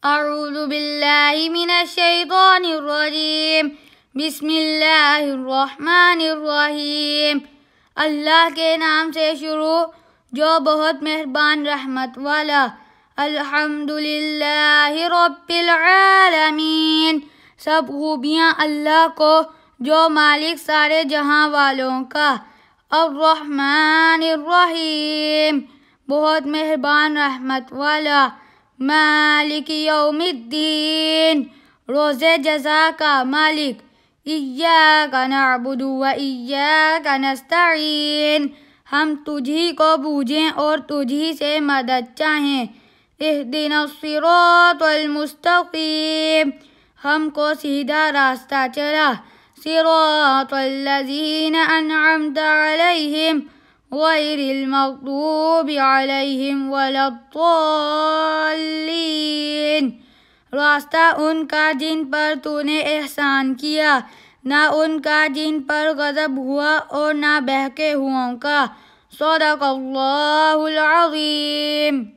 اعوذ باللہ من الشیطان الرجیم بسم اللہ الرحمن الرحیم۔ اللہ کے نام سے شروع جو بہت مہربان رحمت والا۔ الحمدللہ رب العالمین، سب خوبیاں اللہ کو جو مالک سارے جہاں والوں کا۔ الرحمن الرحیم، بہت مہربان رحمت والا۔ مالک یوم الدین، روز جزا کا مالک۔ ایاک نعبد و ایاک نستعین، ہم تجھی کو پوجیں اور تجھی سے مدد چاہیں۔ اہدنا الصراط المستقیم، ہم کو سیدھا راستہ چلا۔ صراط الذین انعمت علیہم غیر المغضوب علیہم ولا الضالین، راستہ ان کا جن پر تو نے احسان کیا، نہ ان کا جن پر غضب ہوا اور نہ بہکے ہوئوں کا۔ صدق اللہ العظیم۔